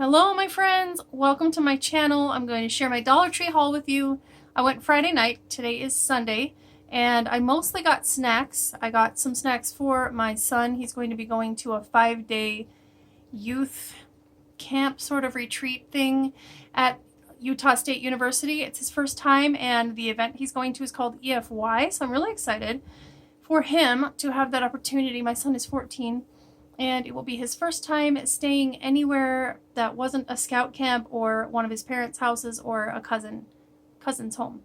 Hello my friends, welcome to my channel. I'm going to share my Dollar Tree haul with you. I went Friday night, today is Sunday, and I mostly got snacks. I got some snacks for my son. He's going to be going to a 5-day youth camp sort of retreat thing at Utah State University. It's his first time, and the event he's going to is called EFY, so I'm really excited for him to have that opportunity. My son is 14. And it will be his first time staying anywhere that wasn't a scout camp or one of his parents' houses or a cousin's home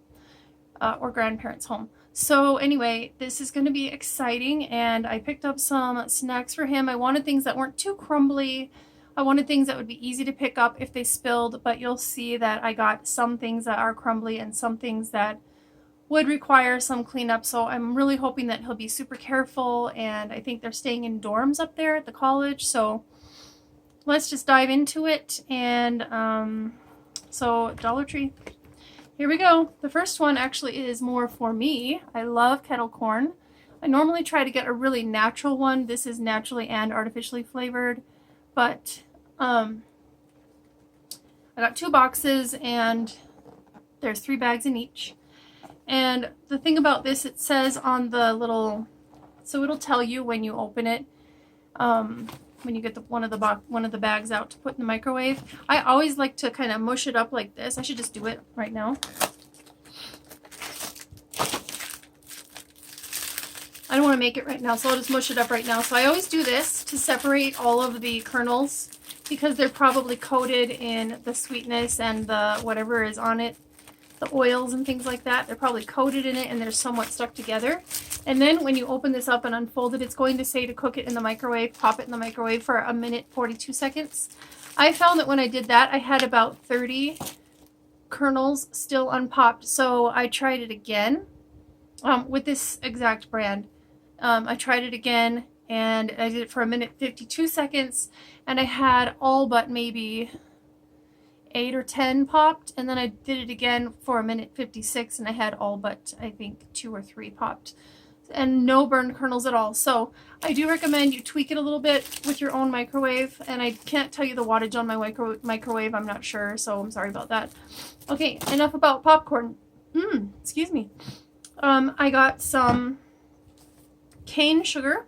or grandparents' home. So anyway, this is going to be exciting, and I picked up some snacks for him. I wanted things that weren't too crumbly. I wanted things that would be easy to pick up if they spilled, but you'll see that I got some things that are crumbly and some things that would require some cleanup, so I'm really hoping that he'll be super careful, and I think they're staying in dorms up there at the college, so let's just dive into it. And so Dollar Tree, here we go. The first one actually is more for me. I love Kettle Corn. I normally try to get a really natural one. This is naturally and artificially flavored, but I got 2 boxes and there's 3 bags in each. And the thing about this, it says on the little, so it'll tell you when you open it, when you get one of the bags out to put in the microwave. I always like to kind of mush it up like this. I should just do it right now. I don't want to make it right now, so I'll just mush it up right now. So I always do this to separate all of the kernels because they're probably coated in the sweetness and the whatever is on it. The oils and things like that, they're probably coated in it and they're somewhat stuck together. And then when you open this up and unfold it, it's going to say to cook it in the microwave, pop it in the microwave for 1 minute 42 seconds. I found that when I did that, I had about 30 kernels still unpopped, so I tried it again with this exact brand. I tried it again and I did it for 1 minute 52 seconds, and I had all but maybe 8 or 10 popped, and then I did it again for 1 minute 56 and I had all but I think 2 or 3 popped and no burned kernels at all. So I do recommend you tweak it a little bit with your own microwave, and I can't tell you the wattage on my microwave, I'm not sure, so I'm sorry about that. Okay, enough about popcorn. Excuse me. I got some cane sugar.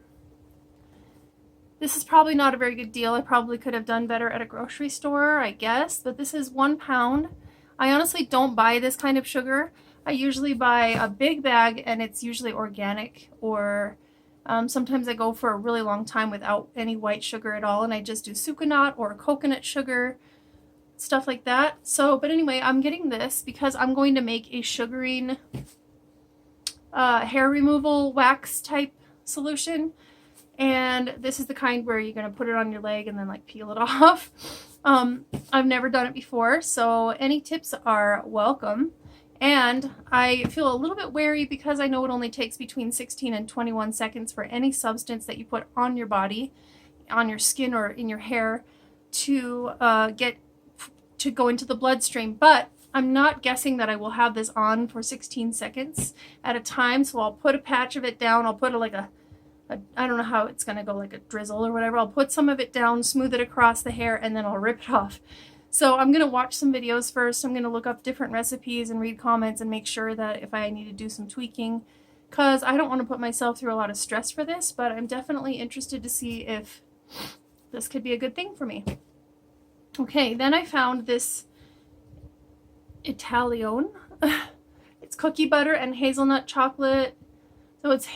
This is probably not a very good deal. I probably could have done better at a grocery store, I guess, but this is 1 pound. I honestly don't buy this kind of sugar. I usually buy a big bag, and it's usually organic, or sometimes I go for a really long time without any white sugar at all, and I just do sucanat or coconut sugar, stuff like that. So, but anyway, I'm getting this because I'm going to make a sugaring hair removal wax type solution. And this is the kind where you're going to put it on your leg and then like peel it off. I've never done it before, so any tips are welcome. And I feel a little bit wary because I know it only takes between 16 and 21 seconds for any substance that you put on your body, on your skin or in your hair to go into the bloodstream. But I'm not guessing that I will have this on for 16 seconds at a time, so I'll put a patch of it down. I'll put I don't know how it's going to go, like a drizzle or whatever. I'll put some of it down, smooth it across the hair, and then I'll rip it off. So I'm going to watch some videos first. I'm going to look up different recipes and read comments and make sure that if I need to do some tweaking, because I don't want to put myself through a lot of stress for this, but I'm definitely interested to see if this could be a good thing for me. Okay, then I found this Italione. It's cookie butter and hazelnut chocolate. So it's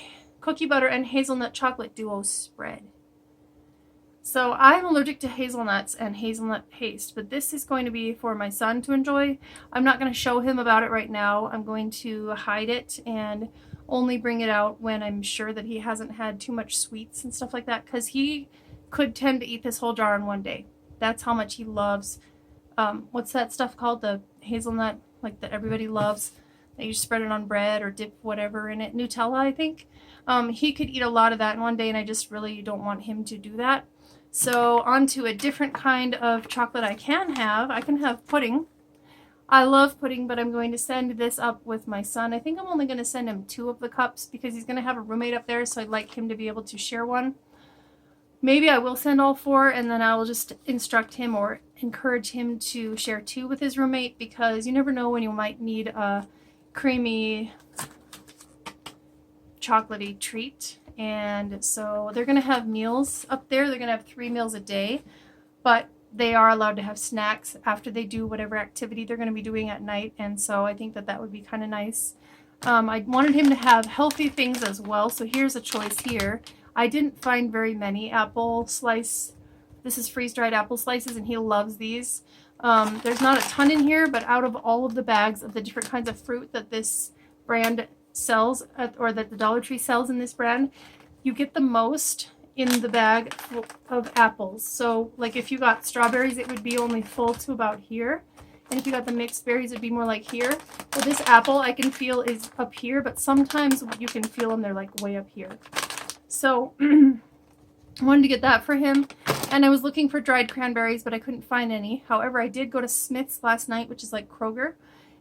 cookie butter and hazelnut chocolate duo spread. So I'm allergic to hazelnuts and hazelnut paste, but this is going to be for my son to enjoy. I'm not going to show him about it right now. I'm going to hide it and only bring it out when I'm sure that he hasn't had too much sweets and stuff like that, because he could tend to eat this whole jar in one day. That's how much he loves. What's that stuff called? The hazelnut, like that everybody loves. You spread it on bread or dip whatever in it. Nutella, I think. He could eat a lot of that in one day, and I just really don't want him to do that. So on to a different kind of chocolate I can have. I can have pudding. I love pudding, but I'm going to send this up with my son. I think I'm only going to send him 2 of the cups because he's going to have a roommate up there, so I'd like him to be able to share one. Maybe I will send all 4, and then I will just instruct him, or encourage him to share 2 with his roommate, because you never know when you might need a creamy chocolatey treat. And so they're going to have meals up there. They're going to have 3 meals a day, but they are allowed to have snacks after they do whatever activity they're going to be doing at night. And so I think that that would be kind of nice. I wanted him to have healthy things as well. So here's a choice here. I didn't find very many apple slice. This is freeze-dried apple slices, and he loves these. There's not a ton in here, but out of all of the bags of the different kinds of fruit that this brand sells, or that the Dollar Tree sells in this brand, you get the most in the bag of apples. So like if you got strawberries, it would be only full to about here. And if you got the mixed berries, it'd be more like here. Well, this apple I can feel is up here, but sometimes you can feel them, they're like way up here. So I wanted to get that for him. And I was looking for dried cranberries, but I couldn't find any. However, I did go to Smith's last night, which is like Kroger,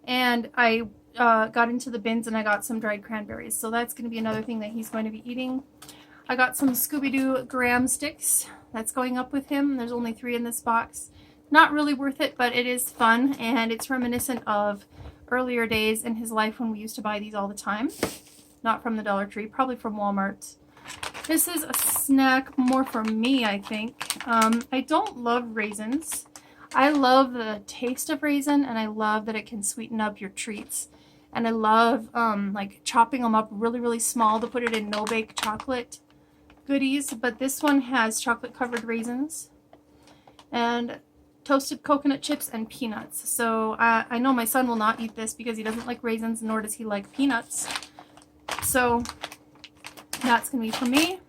and I got into the bins and I got some dried cranberries. So that's going to be another thing that he's going to be eating. I got some Scooby-Doo graham sticks. That's going up with him. There's only 3 in this box. Not really worth it, but it is fun, and it's reminiscent of earlier days in his life when we used to buy these all the time. Not from the Dollar Tree, probably from Walmart. This is a snack more for me, I think. I don't love raisins. I love the taste of raisin, and I love that it can sweeten up your treats. And I love like chopping them up really, really small to put it in no-bake chocolate goodies. But this one has chocolate-covered raisins and toasted coconut chips and peanuts. So I know my son will not eat this because he doesn't like raisins, nor does he like peanuts. So that's going to be for me.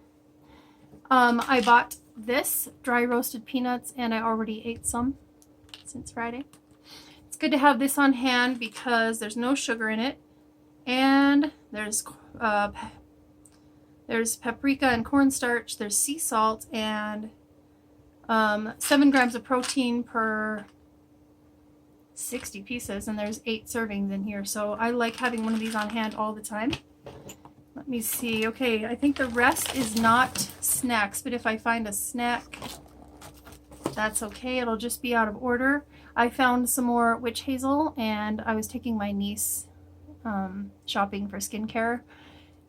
I bought this dry roasted peanuts, and I already ate some since Friday. It's good to have this on hand because there's no sugar in it, and there's paprika and cornstarch, there's sea salt, and 7 grams of protein per 60 pieces, and there's 8 servings in here. So I like having one of these on hand all the time. Let me see. Okay, I think the rest is not snacks, but if I find a snack, that's okay. It'll just be out of order. I found some more witch hazel, and I was taking my niece shopping for skincare,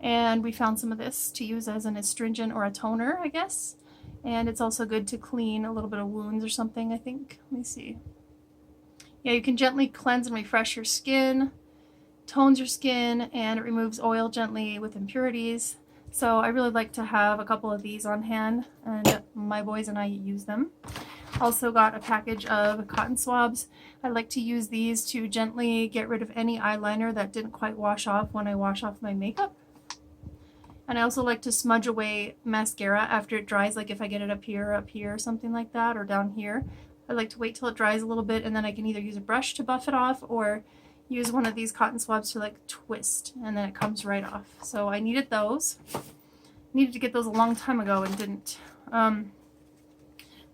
and we found some of this to use as an astringent or a toner, I guess. And it's also good to clean a little bit of wounds or something, I think. Let me see. Yeah, you can gently cleanse and refresh your skin, tones your skin, and it removes oil gently with impurities. So I really like to have a couple of these on hand, and my boys and I use them. Also got a package of cotton swabs. I like to use these to gently get rid of any eyeliner that didn't quite wash off when I wash off my makeup. And I also like to smudge away mascara after it dries, like if I get it up here, something like that, or down here. I like to wait till it dries a little bit, and then I can either use a brush to buff it off or use one of these cotton swabs to like twist, and then it comes right off. So I needed those. Needed to get those a long time ago and didn't.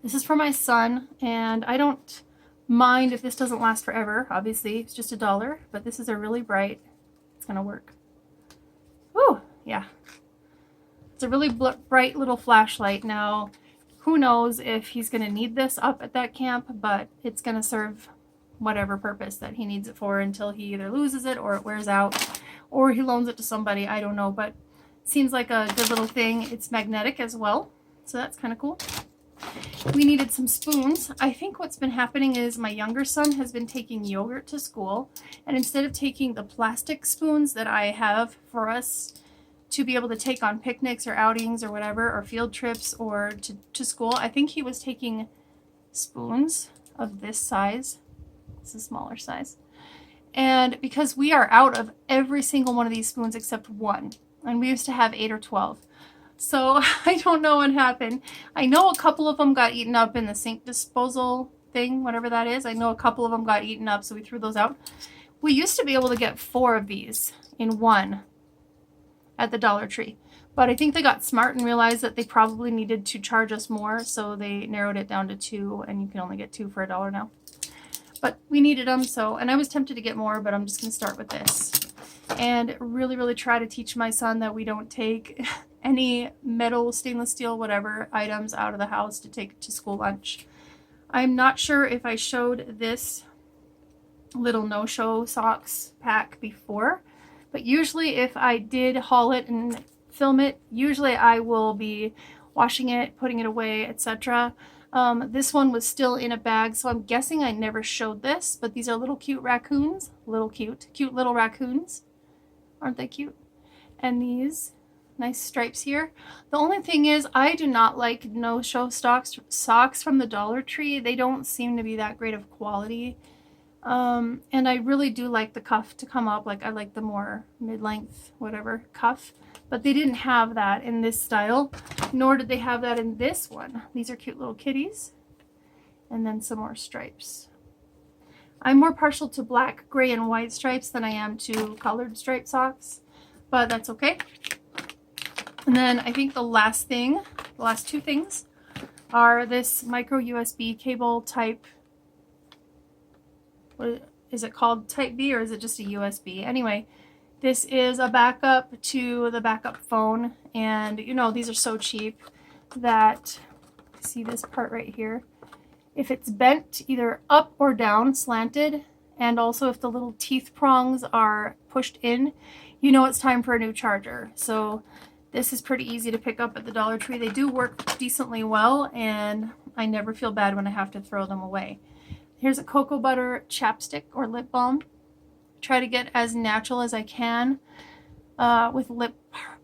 This is for my son, and I don't mind if this doesn't last forever. Obviously, it's just $1, but this is a really bright, it's gonna work. Woo, yeah. It's a really bright little flashlight. Now, who knows if he's gonna need this up at that camp, but it's gonna serve whatever purpose that he needs it for until he either loses it or it wears out or he loans it to somebody. I don't know, but it seems like a good little thing. It's magnetic as well, so that's kind of cool. We needed some spoons. I think what's been happening is my younger son has been taking yogurt to school, and instead of taking the plastic spoons that I have for us to be able to take on picnics or outings or whatever, or field trips or to school, I think he was taking spoons of this size. It's a smaller size. And because we are out of every single one of these spoons except one, and we used to have 8 or 12. So I don't know what happened. I know a couple of them got eaten up in the sink disposal thing, whatever that is. I know a couple of them got eaten up, so we threw those out. We used to be able to get 4 of these in one at the Dollar Tree. But I think they got smart and realized that they probably needed to charge us more, so they narrowed it down to 2, and you can only get 2 for $1 now. But we needed them, so, and I was tempted to get more, but I'm just going to start with this. And really, really try to teach my son that we don't take any metal, stainless steel, whatever items out of the house to take to school lunch. I'm not sure if I showed this little no-show socks pack before, but usually if I did haul it and film it, usually I will be washing it, putting it away, etc. This one was still in a bag, so I'm guessing I never showed this, but these are little cute raccoons. Cute little raccoons. Aren't they cute? And these nice stripes here. The only thing is I do not like no-show socks from the Dollar Tree. They don't seem to be that great of quality. And I really do like the cuff to come up. Like I like the more mid-length, whatever, cuff. But they didn't have that in this style, nor did they have that in this one. These are cute little kitties. And then some more stripes. I'm more partial to black, gray, and white stripes than I am to colored striped socks, but that's okay. And then I think the last two things are this micro USB cable type, what is it called? Type B, or is it just a USB? Anyway, this is a backup to the backup phone, and you know, these are so cheap that, see this part right here? If it's bent either up or down, slanted, and also if the little teeth prongs are pushed in, you know it's time for a new charger. So this is pretty easy to pick up at the Dollar Tree. They do work decently well, and I never feel bad when I have to throw them away. Here's a cocoa butter chapstick or lip balm. Try to get as natural as I can with lip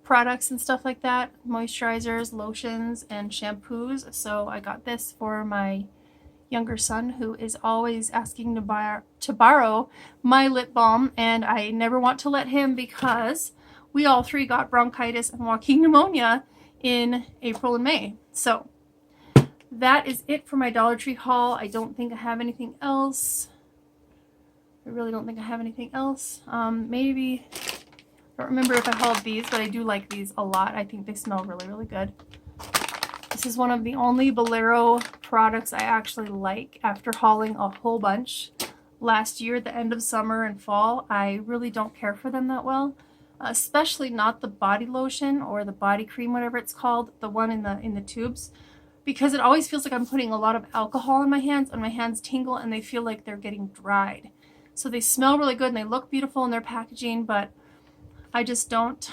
products and stuff like that. Moisturizers, lotions, and shampoos. So I got this for my younger son, who is always asking to borrow my lip balm, and I never want to let him because we all three got bronchitis and walking pneumonia in April and May. So that is it for my Dollar Tree haul. I don't think I have anything else. I really don't think I have anything else. Maybe, I don't remember if I hauled these, but I do like these a lot. I think they smell really, really good. This is one of the only Bolero products I actually like after hauling a whole bunch last year at the end of summer and fall. I really don't care for them that well, especially not the body lotion or the body cream, whatever it's called, the one in the tubes, because it always feels like I'm putting a lot of alcohol in my hands, and my hands tingle and they feel like they're getting dried. So they smell really good and they look beautiful in their packaging, but I just don't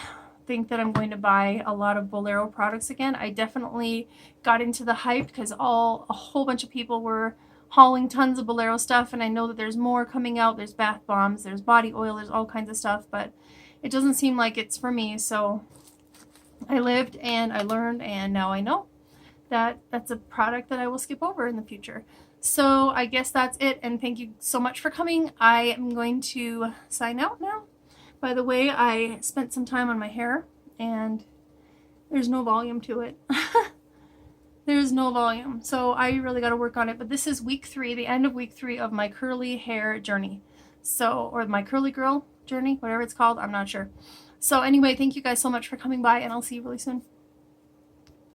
think that I'm going to buy a lot of Bolero products again. I definitely got into the hype because a whole bunch of people were hauling tons of Bolero stuff, and I know that there's more coming out. There's bath bombs, there's body oil, there's all kinds of stuff, but it doesn't seem like it's for me. So I lived and I learned, and now I know that that's a product that I will skip over in the future. So I guess that's it, and thank you so much for coming. I am going to sign out now. By the way, I spent some time on my hair, and there's no volume to it. There's no volume, so I really got to work on it. But this is week 3, the end of week 3 of my curly hair journey. So, or my curly girl journey, whatever it's called, I'm not sure. So anyway, thank you guys so much for coming by, and I'll see you really soon.